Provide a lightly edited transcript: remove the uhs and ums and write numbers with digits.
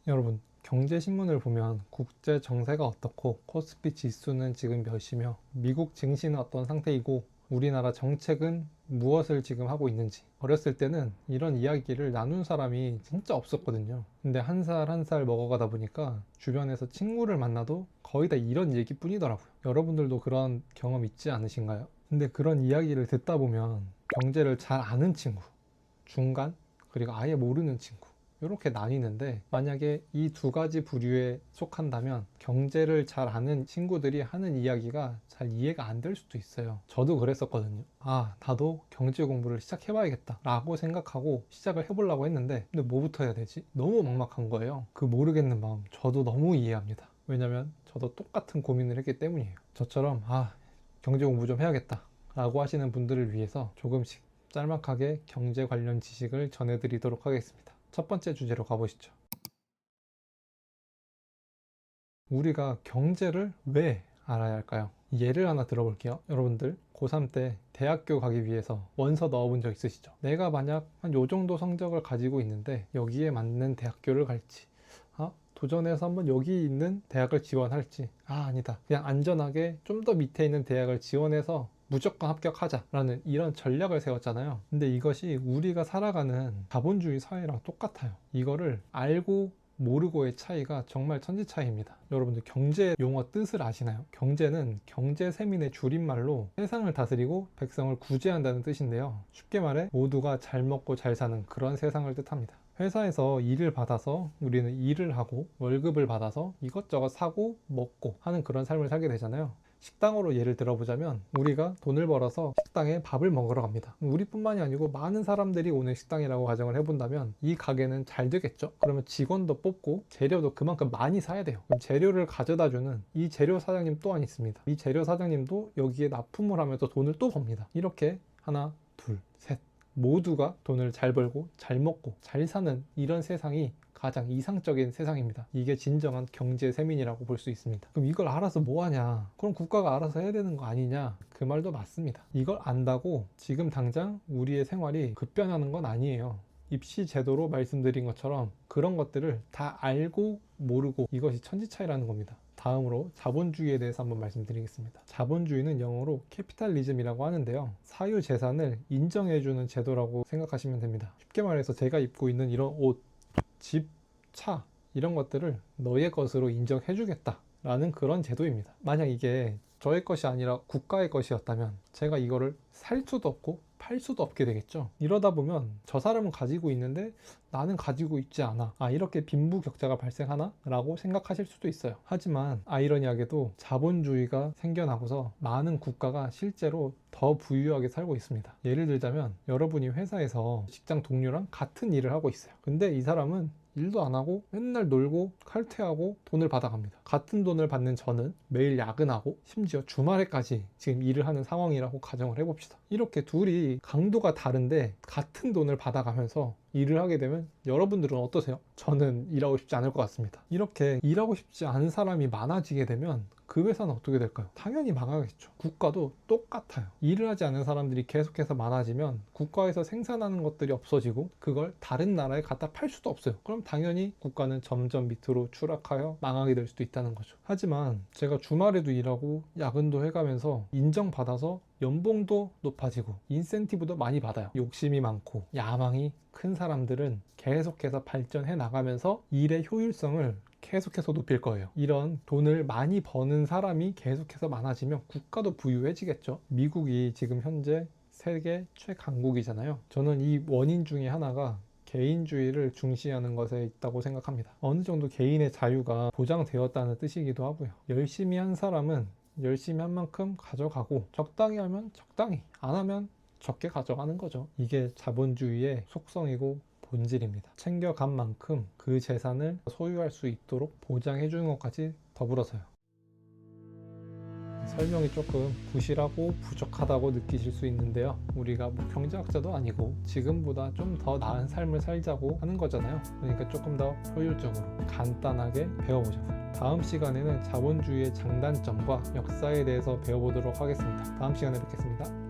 여러분, 경제신문을 보면 국제 정세가 어떻고 코스피 지수는 지금 몇이며 미국 증시는 어떤 상태이고 우리나라 정책은 무엇을 지금 하고 있는지, 어렸을 때는 이런 이야기를 나눈 사람이 진짜 없었거든요. 근데 한 살 한 살 먹어가다 보니까 주변에서 친구를 만나도 거의 다 이런 얘기뿐이더라고요. 여러분들도 그런 경험 있지 않으신가요? 근데 그런 이야기를 듣다 보면 경제를 잘 아는 친구, 중간, 그리고 아예 모르는 친구, 이렇게 나뉘는데, 만약에 이 두 가지 부류에 속한다면 경제를 잘 아는 친구들이 하는 이야기가 잘 이해가 안 될 수도 있어요. 저도 그랬었거든요. 나도 경제 공부를 시작해봐야겠다 라고 생각하고 시작을 해보려고 했는데, 근데 뭐부터 해야 되지? 너무 막막한 거예요. 그 모르겠는 마음 저도 너무 이해합니다. 왜냐면 저도 똑같은 고민을 했기 때문이에요. 저처럼 경제 공부 좀 해야겠다 라고 하시는 분들을 위해서 조금씩 짤막하게 경제 관련 지식을 전해드리도록 하겠습니다. 첫 번째 주제로 가보시죠. 우리가 경제를 왜 알아야 할까요? 예를 하나 들어볼게요. 여러분들 고3 때 대학교 가기 위해서 원서 넣어본 적 있으시죠? 내가 만약 한 요 정도 성적을 가지고 있는데 여기에 맞는 대학교를 갈지, 도전해서 한번 여기 있는 대학을 지원할지, 아니다, 그냥 안전하게 좀 더 밑에 있는 대학을 지원해서 무조건 합격하자라는 이런 전략을 세웠잖아요. 근데 이것이 우리가 살아가는 자본주의 사회랑 똑같아요. 이거를 알고 모르고의 차이가 정말 천지 차이입니다. 여러분들 경제 용어 뜻을 아시나요? 경제는 경제세민의 줄임말로 세상을 다스리고 백성을 구제한다는 뜻인데요. 쉽게 말해 모두가 잘 먹고 잘 사는 그런 세상을 뜻합니다. 회사에서 일을 받아서 우리는 일을 하고 월급을 받아서 이것저것 사고 먹고 하는 그런 삶을 살게 되잖아요. 식당으로 예를 들어보자면 우리가 돈을 벌어서 식당에 밥을 먹으러 갑니다. 우리뿐만이 아니고 많은 사람들이 오는 식당이라고 가정을 해본다면 이 가게는 잘 되겠죠? 그러면 직원도 뽑고 재료도 그만큼 많이 사야 돼요. 그럼 재료를 가져다주는 이 재료 사장님 또한 있습니다. 이 재료 사장님도 여기에 납품을 하면서 돈을 또 법니다. 이렇게 하나, 둘, 셋, 모두가 돈을 잘 벌고 잘 먹고 잘 사는 이런 세상이 가장 이상적인 세상입니다. 이게 진정한 경제 세민이라고 볼 수 있습니다. 그럼 이걸 알아서 뭐 하냐? 그럼 국가가 알아서 해야 되는 거 아니냐? 그 말도 맞습니다. 이걸 안다고 지금 당장 우리의 생활이 급변하는 건 아니에요. 입시 제도로 말씀드린 것처럼 그런 것들을 다 알고 모르고, 이것이 천지 차이라는 겁니다. 다음으로 자본주의에 대해서 한번 말씀드리겠습니다. 자본주의는 영어로 캐피탈리즘이라고 하는데요, 사유재산을 인정해주는 제도라고 생각하시면 됩니다. 쉽게 말해서 제가 입고 있는 이런 옷, 집, 차, 이런 것들을 너의 것으로 인정해주겠다 라는 그런 제도입니다. 만약 이게 저의 것이 아니라 국가의 것이었다면 제가 이거를 살 수도 없고 팔 수도 없게 되겠죠. 이러다 보면 저 사람은 가지고 있는데 나는 가지고 있지 않아, 이렇게 빈부격차가 발생하나? 라고 생각하실 수도 있어요. 하지만 아이러니하게도 자본주의가 생겨나고서 많은 국가가 실제로 더 부유하게 살고 있습니다. 예를 들자면 여러분이 회사에서 직장 동료랑 같은 일을 하고 있어요. 근데 이 사람은 일도 안 하고 맨날 놀고 칼퇴하고 돈을 받아갑니다. 같은 돈을 받는 저는 매일 야근하고 심지어 주말에까지 지금 일을 하는 상황이라고 가정을 해봅시다. 이렇게 둘이 강도가 다른데 같은 돈을 받아가면서 일을 하게 되면 여러분들은 어떠세요? 저는 일하고 싶지 않을 것 같습니다. 이렇게 일하고 싶지 않은 사람이 많아지게 되면 그 회사는 어떻게 될까요? 당연히 망하겠죠. 국가도 똑같아요. 일을 하지 않는 사람들이 계속해서 많아지면 국가에서 생산하는 것들이 없어지고 그걸 다른 나라에 갖다 팔 수도 없어요. 그럼 당연히 국가는 점점 밑으로 추락하여 망하게 될 수도 있다는 거죠. 하지만 제가 주말에도 일하고 야근도 해가면서 인정받아서 연봉도 높아지고 인센티브도 많이 받아요. 욕심이 많고 야망이 큰 사람들은 계속해서 발전해 나가면서 일의 효율성을 계속해서 높일 거예요. 이런 돈을 많이 버는 사람이 계속해서 많아지면 국가도 부유해지겠죠. 미국이 지금 현재 세계 최강국이잖아요. 저는 이 원인 중에 하나가 개인주의를 중시하는 것에 있다고 생각합니다. 어느 정도 개인의 자유가 보장되었다는 뜻이기도 하고요. 열심히 한 사람은 열심히 한 만큼 가져가고 적당히 하면 적당히, 안 하면 적게 가져가는 거죠. 이게 자본주의의 속성이고 본질입니다. 챙겨간 만큼 그 재산을 소유할 수 있도록 보장해 주는 것까지 더불어서요. 설명이 조금 부실하고 부족하다고 느끼실 수 있는데요, 우리가 경제학자도 아니고 지금보다 좀 더 나은 삶을 살자고 하는 거잖아요. 그러니까 조금 더 효율적으로 간단하게 배워보자고요. 다음 시간에는 자본주의의 장단점과 역사에 대해서 배워보도록 하겠습니다. 다음 시간에 뵙겠습니다.